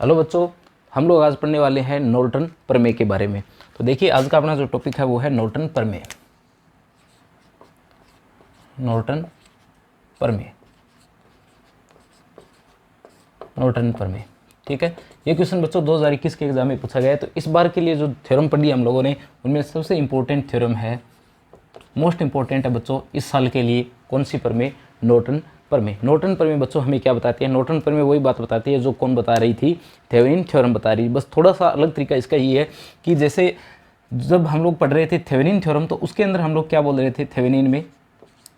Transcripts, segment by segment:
Hello बच्चों, हम लोग आज पढ़ने वाले हैं नॉर्टन प्रमेय के बारे में। तो देखिए आज का अपना जो टॉपिक है वो है नॉर्टन प्रमेय। नॉर्टन प्रमेय, नॉर्टन प्रमेय, ठीक है। ये क्वेश्चन बच्चों 2021 के एग्जाम में पूछा गया है। तो इस बार के लिए जो थ्योरम पढ़ी हम लोगों ने, उनमें सबसे इंपॉर्टेंट थ्योरम है, मोस्ट इंपॉर्टेंट है बच्चों इस साल के लिए। कौन सी प्रमेय? नॉर्टन प्रमेय। नॉर्टन प्रमेय बच्चों हमें क्या बताती है? नॉर्टन प्रमेय वही बात बताती है जो कौन बता रही थी? थेवेनिन थ्योरम बता रही। बस थोड़ा सा अलग तरीका इसका ये है कि जैसे जब हम लोग पढ़ रहे थे थेवेनिन थ्योरम, तो उसके अंदर हम लोग क्या बोल रहे थे? थेवेनिन में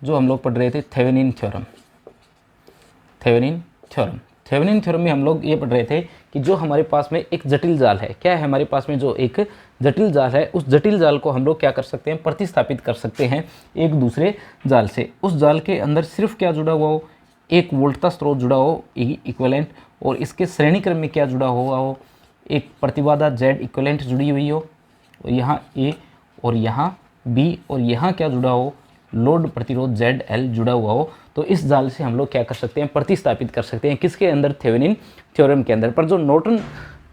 जो हम लोग पढ़ रहे थे Thevenin theorem, Thevenin theorem, Thevenin theorem में हम लोग ये पढ़ रहे थे कि जो हमारे पास में एक जटिल जाल है, क्या है हमारे पास में जो एक जटिल जाल है, उस जटिल जाल को हम लोग क्या कर सकते हैं? प्रतिस्थापित कर सकते हैं एक दूसरे जाल से। उस जाल के अंदर सिर्फ क्या जुड़ा हुआ हो? एक वोल्टता स्रोत जुड़ा हो, इक्विवेलेंट, और इसके श्रेणी क्रम में क्या जुड़ा हुआ हो? एक प्रतिबाधा जेड इक्विवेलेंट जुड़ी हुई हो, और यहाँ ए और यहाँ बी, और यहाँ क्या जुड़ा हो? लोड प्रतिरोध जेड एल जुड़ा हुआ हो। तो इस जाल से हम लोग क्या कर सकते हैं? प्रतिस्थापित कर सकते हैं। किसके अंदर? थेवेनिन थ्योरम के अंदर। पर जो नॉर्टन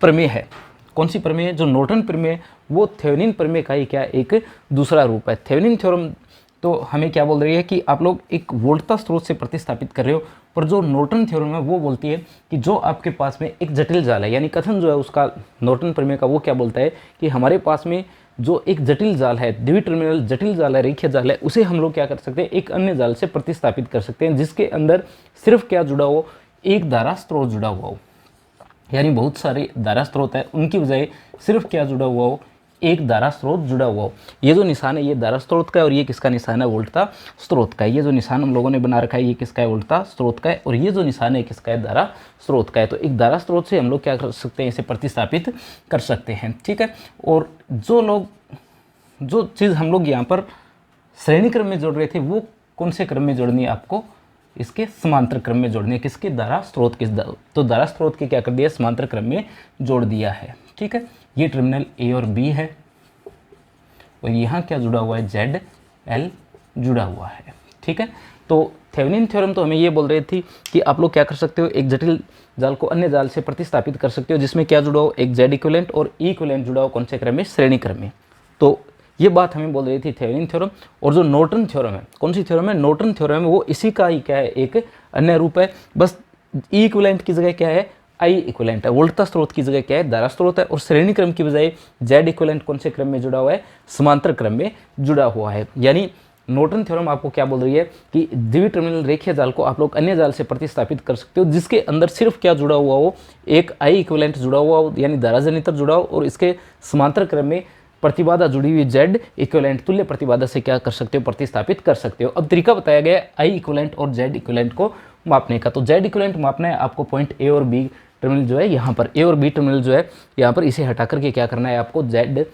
प्रमेय है, कौन सी प्रमेय है? जो नॉर्टन प्रमेय, वो थेवेनिन प्रमेय का ही क्या एक दूसरा रूप है। थेवेनिन थ्योरम तो हमें क्या बोल रही है कि आप लोग एक वोल्टता स्रोत से प्रतिस्थापित कर रहे हो, पर जो नॉर्टन थ्योरम है वो बोलती है कि जो आपके पास में एक जटिल जाल है, यानी कथन जो है उसका नॉर्टन प्रमेय का, वो क्या बोलता है कि हमारे पास में जो एक जटिल जाल है, द्विटर्मिनल जटिल जाल है, रेखीय जाल है, उसे हम लोग क्या कर सकते हैं? एक अन्य जाल से प्रतिस्थापित कर सकते हैं जिसके अंदर सिर्फ क्या जुड़ा हो? एक धारा स्रोत जुड़ा हुआ हो। यानी बहुत सारे धारा स्रोत है, उनकी बजाय सिर्फ क्या जुड़ा हुआ हो? एक धारा स्रोत जुड़ा हुआ हो। ये जो निशान है ये धारा स्रोत का है, और ये किसका निशान है? वोल्टता स्रोत का है। ये जो निशान हम लोगों ने बना रखा है ये किसका है? वोल्टता स्रोत का है। और ये जो निशान है किसका है? धारा स्रोत का है। तो एक धारा स्रोत से हम लोग क्या कर सकते हैं? इसे प्रतिस्थापित कर सकते हैं, ठीक है। और जो चीज़ हम लोग यहाँ पर श्रेणी क्रम में जोड़ रहे थे, वो कौन से क्रम में जोड़नी है आपको? इसके समांतर क्रम में जोड़नी है। किसके? धारा स्रोत के। तो धारा स्रोत के क्या कर दिया? समांतर क्रम में जोड़ दिया है, ठीक है। ये टर्मिनल ए और बी है, और यहाँ क्या जुड़ा हुआ है? जेड एल जुड़ा हुआ है, ठीक है। तो थेवेनिन थ्योरम तो हमें ये बोल रही थी कि आप लोग क्या कर सकते हो? एक जटिल जाल को अन्य जाल से प्रतिस्थापित कर सकते हो जिसमें क्या जुड़ा हो? एक जेड इक्विवेलेंट और ई इक्विवेलेंट जुड़ा हो। कौन से क्रम में? श्रेणी क्रम में। तो ये बात हमें बोल रही थी थेवेनिन थ्योरम। और जो नॉर्टन थ्योरम है, कौन सी थ्योरम है? नॉर्टन थ्योरम है, वो इसी का ही क्या है? एक अन्य रूप है। बस ई इक्विवेलेंट की जगह क्या है? आई इक्विवेलेंट है। वोल्टता स्रोत की जगह क्या है? धारा स्रोत है। और श्रेणी क्रम की बजाय जेड इक्विवेलेंट कौन से क्रम में जुड़ा हुआ है? समांतर क्रम में जुड़ा हुआ है। यानी नॉर्टन थ्योरम आपको क्या बोल रही है कि द्विटर्मिनल रेखीय जाल को आप लोग अन्य जाल से प्रतिस्थापित कर सकते हो जिसके अंदर सिर्फ क्या जुड़ा हुआ हो? एक आई इक्विवेलेंट जुड़ा हुआ हो, यानी धारा जनित्र जुड़ा हो, और इसके समांतर क्रम में प्रतिबाधा जुड़ी हुई जेड इक्विवेलेंट तुल्य प्रतिबाधा से क्या कर सकते हो? प्रतिस्थापित कर सकते हो। अब तरीका बताया गया है आई इक्विवेलेंट और जेड इक्विवेलेंट को मापने का। तो जेड इक्विवेलेंट मापना है आपको पॉइंट ए और बी टर्मिनल जो है यहाँ पर, ए और बी टर्मिनल जो है यहाँ पर, इसे हटा करके क्या करना है आपको? जेड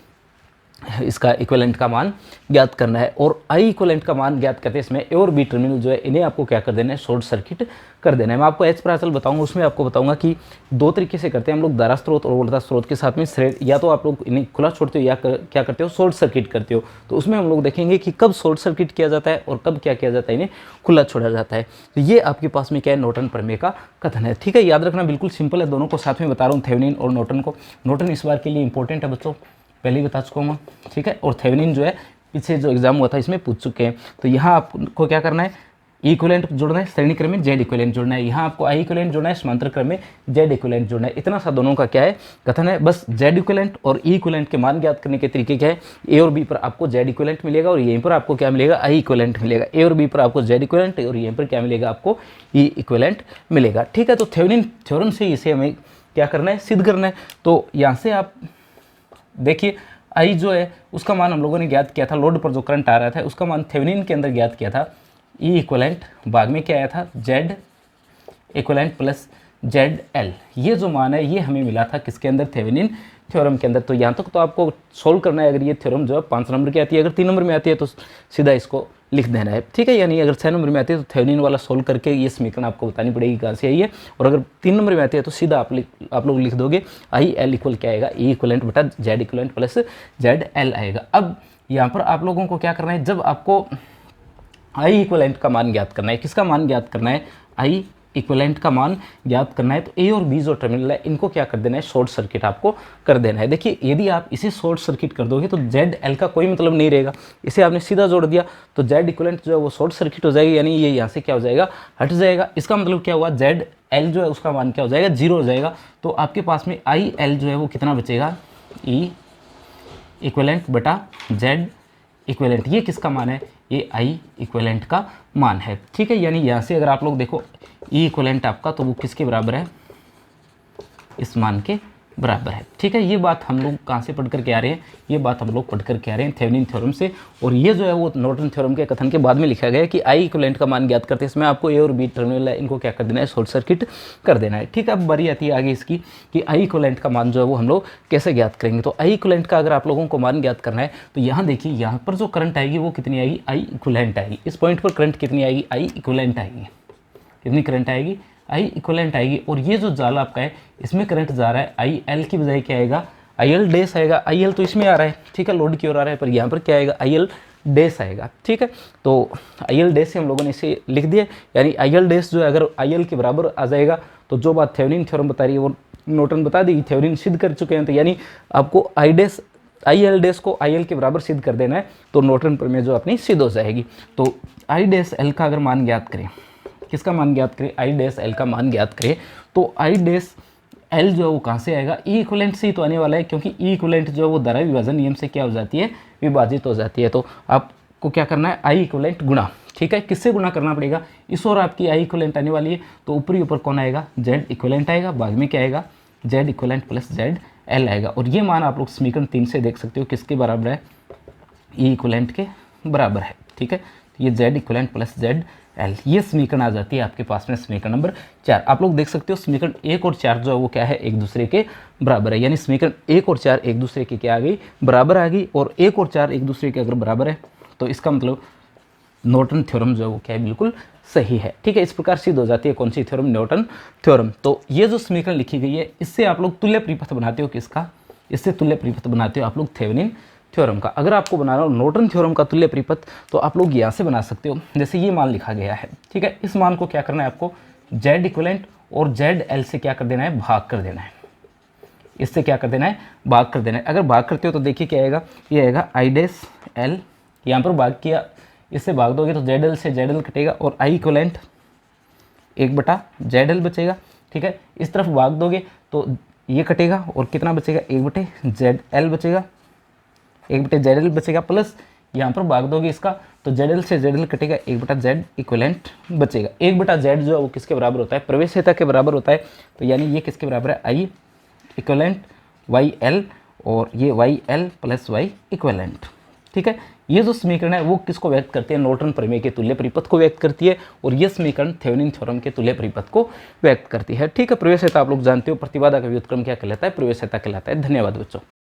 इसका इक्विवेलेंट का मान ज्ञात करना है। और आई इक्विवेलेंट का मान ज्ञात करते इसमें ए और बी टर्मिनल जो है इन्हें आपको क्या कर देना है? शॉर्ट सर्किट कर देना है। मैं आपको एच प्राचल बताऊंगा, उसमें आपको बताऊंगा कि दो तरीके से करते हैं हम लोग, धारा स्रोत और वोल्टता स्रोत के साथ में या तो आप लोग इन्हें खुला छोड़ते हो या क्या करते हो? शॉर्ट सर्किट करते हो। तो उसमें हम लोग देखेंगे कि कब शॉर्ट सर्किट किया जाता है और कब क्या किया जाता है? इन्हें खुला छोड़ा जाता है। तो ये आपके पास में क्या है? नॉर्टन प्रमेय का कथन है, ठीक है। याद रखना बिल्कुल सिंपल है, दोनों को साथ में बता रहा हूँ, थेवेनिन और नॉर्टन को। नॉर्टन इस बार के लिए इंपॉर्टेंट है बच्चों, पहले ही बता चुका हूँ, ठीक है। और थेवेनिन जो है पीछे जो एग्जाम हुआ था इसमें पूछ चुके हैं। तो यहाँ आपको क्या करना है? इक्विवेलेंट जोड़ना है, श्रेणी क्रम में जेड इक्विवेलेंट जोड़ना है। यहाँ आपको आई इक्विवेलेंट जोड़ना है, समांतर क्रम में जेड इक्विवेलेंट जोड़ना है। इतना सा दोनों का क्या है? कथन है। बस जेड इक्विवेलेंट और ई इक्विवेलेंट के मान ज्ञात करने के तरीके क्या है? ए और बी पर आपको जेड इक्विवेलेंट मिलेगा, और यहीं पर आपको क्या मिलेगा? आई इक्विवेलेंट मिलेगा। ए और बी पर आपको जेड इक्विवेलेंट, और यहीं पर क्या मिलेगा? आपको ई इक्विवेलेंट मिलेगा, ठीक है। तो थेवेनिन थ्योरम से इसे हमें क्या करना है? सिद्ध करना है। तो यहाँ से आप देखिए, आई जो है उसका मान हम लोगों ने ज्ञात किया था, लोड पर जो करंट आ रहा था उसका मान थेवेनिन के अंदर ज्ञात किया था। ई इक्विवेलेंट भाग में क्या आया था? Z equivalent plus Z L. ये जो मान है ये हमें मिला था किसके अंदर? थेवेनिन थ्योरम के अंदर। तो यहाँ तक तो आपको सोल्व करना है। अगर ये थ्योरम जो है 5 नंबर की आती है, अगर 3 नंबर में आती है तो सीधा इसको लिख देना है, ठीक है। यानी अगर 6 नंबर में आती है तो थेवेनिन वाला सोल्व करके ये समीकरण आपको बतानी पड़ेगी कहाँ से आई है। और अगर 3 नंबर में आती है तो सीधा आप लोग लिख दोगे आई एल इक्वल क्या आएगा? ई इक्विवेलेंट बटा Z equivalent plus Z L आएगा। अब यहाँ पर आप लोगों को क्या करना है? जब आपको आई इक्विवेलेंट का मान ज्ञात करना है, किसका मान ज्ञात करना है? आई इक्विवेलेंट का मान ज्ञात करना है तो ए और बी जो टर्मिनल है इनको क्या कर देना है, शॉर्ट सर्किट आपको कर देना है। देखिए यदि आप इसे शॉर्ट सर्किट कर दोगे तो जेड एल का कोई मतलब नहीं रहेगा, इसे आपने सीधा जोड़ दिया तो जेड इक्विवेलेंट जो है वो शॉर्ट सर्किट हो जाएगी, यानी ये यहाँ से क्या हो जाएगा, हट जाएगा। इसका मतलब क्या हुआ, जेड एल जो है उसका मान क्या हो जाएगा, 0 हो जाएगा। तो आपके पास में आई एल जो है वो कितना बचेगा, ई इक्विवेलेंट बटा जेड इक्विवेलेंट। ये किसका मान है, ये आई इक्विवेलेंट का मान है, ठीक है। यानी यहाँ से अगर आप लोग देखो ई इक्विवेलेंट आपका तो वो किसके बराबर है, इस मान के बराबर है, ठीक है। ये बात हम लोग कहाँ से पढ़ करके आ रहे हैं, ये बात हम लोग पढ़ करके आ रहे हैं थेवेनिन थ्योरम से। और ये जो है वो नॉर्टन थ्योरम के कथन के बाद में लिखा गया है कि आई इक्विवेलेंट का मान ज्ञात करते हैं, इसमें आपको ए और बी टर्मिनल है इनको क्या कर देना है, शॉर्ट सर्किट कर देना है, ठीक है। अब बारी आती है आगे इसकी कि आई इक्विवेलेंट का मान जो है वो हम लोग कैसे ज्ञात करेंगे। तो आई इक्विवेलेंट का अगर आप लोगों को मान ज्ञात करना है तो यहाँ देखिए, यहाँ पर जो करंट आएगी वो कितनी आएगी, आई इक्विवेलेंट आएगी। इस पॉइंट पर करंट कितनी आएगी, आई इक्विवेलेंट आएगी। कितनी करंट आएगी, आई इक्विवेलेंट आएगी। और ये जो जाल आपका है इसमें करंट जा रहा है, आई एल की बजाय क्या आएगा, आई एल डैश आएगा। आई एल तो इसमें आ रहा है, ठीक है, लोड की ओर आ रहा है, पर यहाँ पर क्या आएगा, आई एल डैश आएगा, ठीक है। तो आई एल डैश से हम लोगों ने इसे लिख दिया, यानी आई एल डैश जो है अगर आई एल के बराबर आ जाएगा तो जो बात थेवेनिन थ्योरम बता रही है वो नॉर्टन बता देगी, थेवेनिन सिद्ध कर चुके हैं। तो यानी आपको आई एल डैश को आई एल के बराबर सिद्ध कर देना है तो नॉर्टन प्रमेय जो अपनी सिद्ध हो जाएगी। तो आई डैश एल का अगर मान ज्ञात करें, किसका मान ज्ञात करें, आई डैश एल का मान ज्ञात करें तो आई डैश एल जो है वो कहाँ से आएगा, ई इक्विवेलेंट से ही तो आने वाला है, क्योंकि ई इक्विवेलेंट जो है वो धारा विभाजन नियम से क्या हो जाती है, विभाजित हो जाती है। तो आपको क्या करना है, आई इक्विवेलेंट गुणा, ठीक है, किससे गुणा करना पड़ेगा, इस ओर आपकी आई इक्विवेलेंट आने वाली है तो ऊपरी ऊपर कौन आएगा, जेड इक्विवेलेंट आएगा, बाद में क्या आएगा, Z equivalent plus Z L आएगा। और ये मान आप लोग समीकरण 3 से देख सकते हो किसके बराबर है, ई इक्विवेलेंट के बराबर है, ठीक है। ये Z equivalent plus Z L, ये समीकरण आ जाती है आपके पास में समीकरण नंबर 4। आप लोग देख सकते हो समीकरण 1 और 4 जो है वो क्या है, एक दूसरे के बराबर है, यानी समीकरण 1 और 4 एक दूसरे के क्या आ गई, बराबर आ गई। और 1 और 4 एक दूसरे के अगर बराबर है तो इसका मतलब नॉर्टन थ्योरम जो है वो क्या है, बिल्कुल सही है, ठीक है। इस प्रकार सिद्ध हो जाती है कौन सी थ्योरम, नॉर्टन थ्योरम। तो ये जो समीकरण लिखी गई है इससे आप लोग तुल्य परिपथ बनाते हो, किसका, इससे तुल्य परिपथ बनाते हो आप लोग थेवेनिन थ्योरम का। अगर आपको बनाना हो नॉर्टन थ्योरम का तुल्य परिपथ तो आप लोग यहाँ से बना सकते हो, जैसे ये मान लिखा गया है, ठीक है। इस मान को क्या करना है आपको, जेड इक्विवेलेंट और जेड एल से क्या कर देना है, भाग कर देना है, इससे क्या कर देना है, भाग कर देना है। अगर भाग करते हो तो देखिए क्या आएगा, ये आएगा आई डैश एल, यहाँ पर भाग किया, इससे भाग दोगे तो जेड एल से जेड एल कटेगा और आई इक्विवेलेंट 1/जेड एल बचेगा, ठीक है। इस तरफ भाग दोगे तो ये कटेगा और कितना बचेगा, 1/जेड एल बचेगा, 1/जेड एल बचेगा, प्लस यहाँ पर भाग दोगे इसका तो जेड एल से जेड एल कटेगा, 1/जेड इक्विवेलेंट बचेगा। 1/जेड जो है वो किसके बराबर होता है, प्रवेश्यता के बराबर होता है। तो यानी ये किसके बराबर है, आई इक्विवेलेंट वाई एल, और ये y l plus y equivalent, ठीक है। ये जो समीकरण है वो किसको व्यक्त करती है, नॉर्टन प्रमेय के तुल्य परिपथ को व्यक्त करती है, और ये समीकरण थेवेनिन थ्योरम के तुल्य परिपथ को व्यक्त करती है, ठीक है। प्रवेश्यता आप लोग जानते हो, प्रतिबाधा का व्युत्क्रम क्या कहलाता है, प्रवेश्यता कहलाता है। धन्यवाद बच्चों।